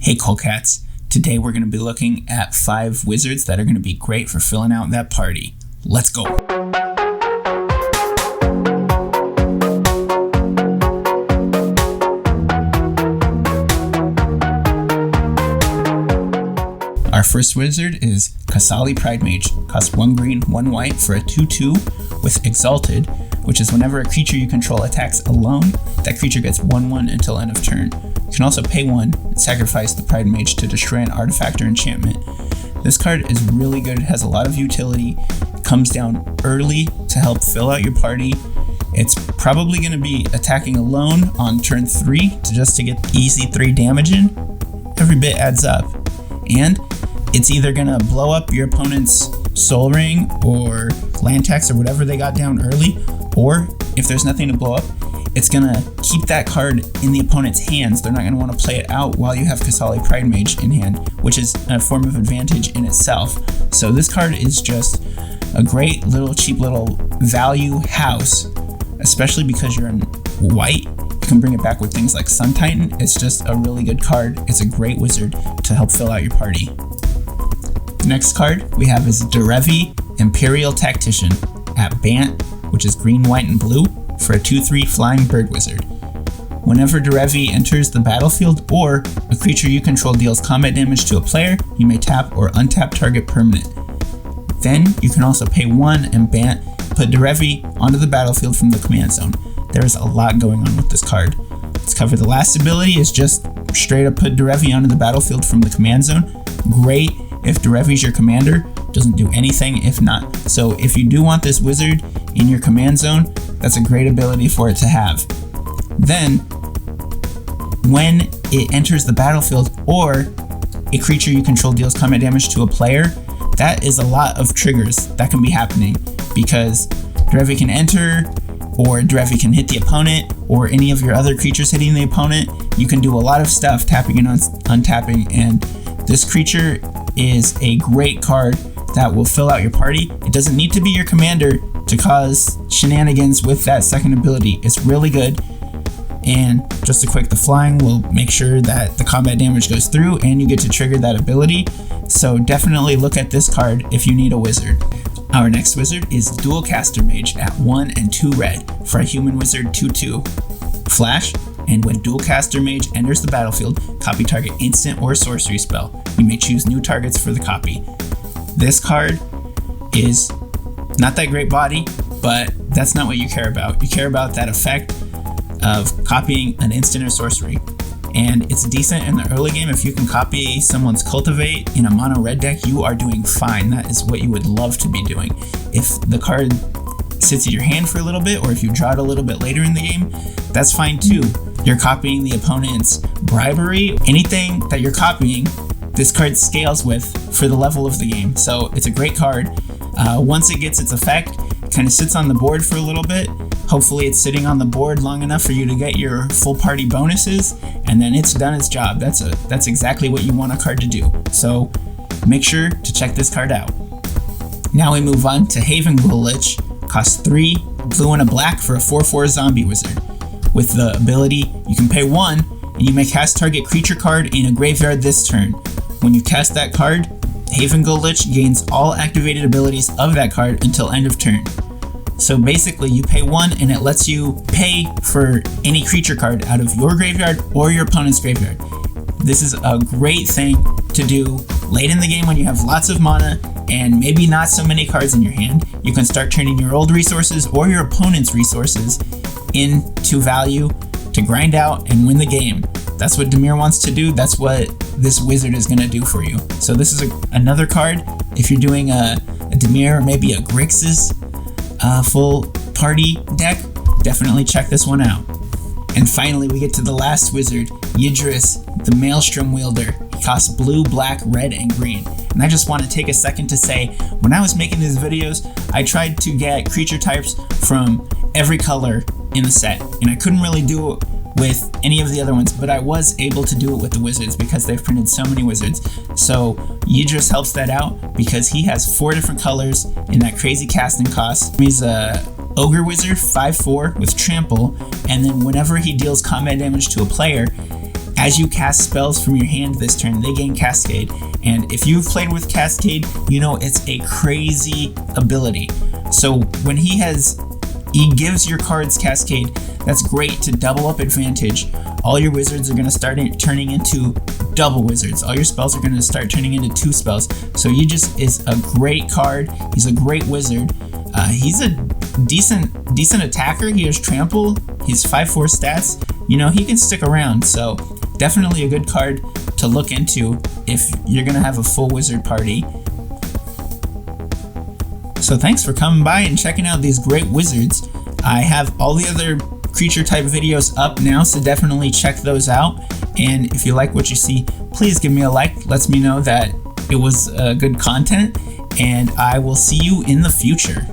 Hey Colecats, today we're going to be looking at 5 wizards that are going to be great for filling out that party. Let's go! Our first wizard is Kasali Pride Mage. Costs 1 green, 1 white for a 2/2 with Exalted, which is whenever a creature you control attacks alone, that creature gets 1/1 until end of turn. You can also pay 1 and sacrifice the Pride Mage to destroy an artifact or enchantment. This card is really good, it has a lot of utility, it comes down early to help fill out your party. It's probably going to be attacking alone on turn 3 to get easy 3 damage in. Every bit adds up. And it's either going to blow up your opponent's Soul Ring or land tax or whatever they got down early, or if there's nothing to blow up, it's going to keep that card in the opponent's hands. They're not going to want to play it out while you have Kasali Pride Mage in hand, which is a form of advantage in itself. So this card is just a great little cheap little value house, especially because you're in white. You can bring it back with things like Sun Titan. It's just a really good card. It's a great wizard to help fill out your party. The next card we have is Derevi Imperial Tactician at Bant, which is green, white, and blue for a 2/3 flying bird wizard. Whenever Derevi enters the battlefield or a creature you control deals combat damage to a player, you may tap or untap target permanent. Then you can also pay 1 and Bant, put Derevi onto the battlefield from the command zone. There is a lot going on with this card. Let's cover the last ability is just straight up put Derevi onto the battlefield from the command zone. Great if Derevi is your commander, doesn't do anything if not. So if you do want this wizard in your command zone, that's a great ability for it to have. Then, when it enters the battlefield or a creature you control deals combat damage to a player, that is a lot of triggers that can be happening because Derevi can enter, or Derevi can hit the opponent, or any of your other creatures hitting the opponent. You can do a lot of stuff tapping and untapping, and this creature is a great card that will fill out your party. It doesn't need to be your commander to cause shenanigans with that second ability. It's really good. And just a quick, the flying will make sure that the combat damage goes through and you get to trigger that ability. So definitely look at this card if you need a wizard. Our next wizard is Dualcaster Mage at 1 and 2 red for a human wizard 2/2. Flash, and when Dualcaster Mage enters the battlefield, copy target instant or sorcery spell. You may choose new targets for the copy. This card is not that great body, but that's not what you care about. You care about that effect of copying an instant or sorcery. And it's decent in the early game. If you can copy someone's Cultivate in a mono red deck, you are doing fine. That is what you would love to be doing. If the card sits in your hand for a little bit, or if you draw it a little bit later in the game, that's fine too. You're copying the opponent's bribery. Anything that you're copying, this card scales with for the level of the game. So it's a great card. Once it gets its effect, it kind of sits on the board for a little bit. Hopefully it's sitting on the board long enough for you to get your full party bonuses, and then it's done its job. That's exactly what you want a card to do. So make sure to check this card out. Now we move on to Haven Lich. Costs 3 blue and a black for a 4/4 zombie wizard. With the ability, you can pay 1 and you may cast target creature card in a graveyard this turn. When you cast that card, Haven Lich gains all activated abilities of that card until end of turn. So basically you pay 1 and it lets you pay for any creature card out of your graveyard or your opponent's graveyard. This is a great thing to do late in the game when you have lots of mana and maybe not so many cards in your hand. You can start turning your old resources or your opponent's resources into value to grind out and win the game. That's what Dimir wants to do. That's what this wizard is going to do for you. So this is another card. If you're doing a Dimir or maybe a Grixis full party deck, definitely check this one out. And finally we get to the last wizard, Idris, the Maelstrom Wielder. He costs blue, black, red, and green. And I just want to take a second to say, when I was making these videos, I tried to get creature types from every color in the set, and I couldn't really do it with any of the other ones, but I was able to do it with the wizards because they've printed so many wizards. So Idris helps that out because he has 4 different colors in that crazy casting cost. He's a Ogre Wizard 5/4 with Trample, and then whenever he deals combat damage to a player, as you cast spells from your hand this turn, they gain Cascade. And if you've played with Cascade, you know it's a crazy ability. So when he gives your cards Cascade, that's great to double up advantage. All your wizards are going to start turning into double wizards. All your spells are going to start turning into 2 spells. So he just is a great card. He's a great wizard. He's a decent attacker. He has trample. He's 5/4 stats. You know, he can stick around. So definitely a good card to look into if you're going to have a full wizard party. So thanks for coming by and checking out these great wizards. I have all the other creature type videos up now, so definitely check those out. And if you like what you see, please give me a like. Lets me know that it was good content, and I will see you in the future.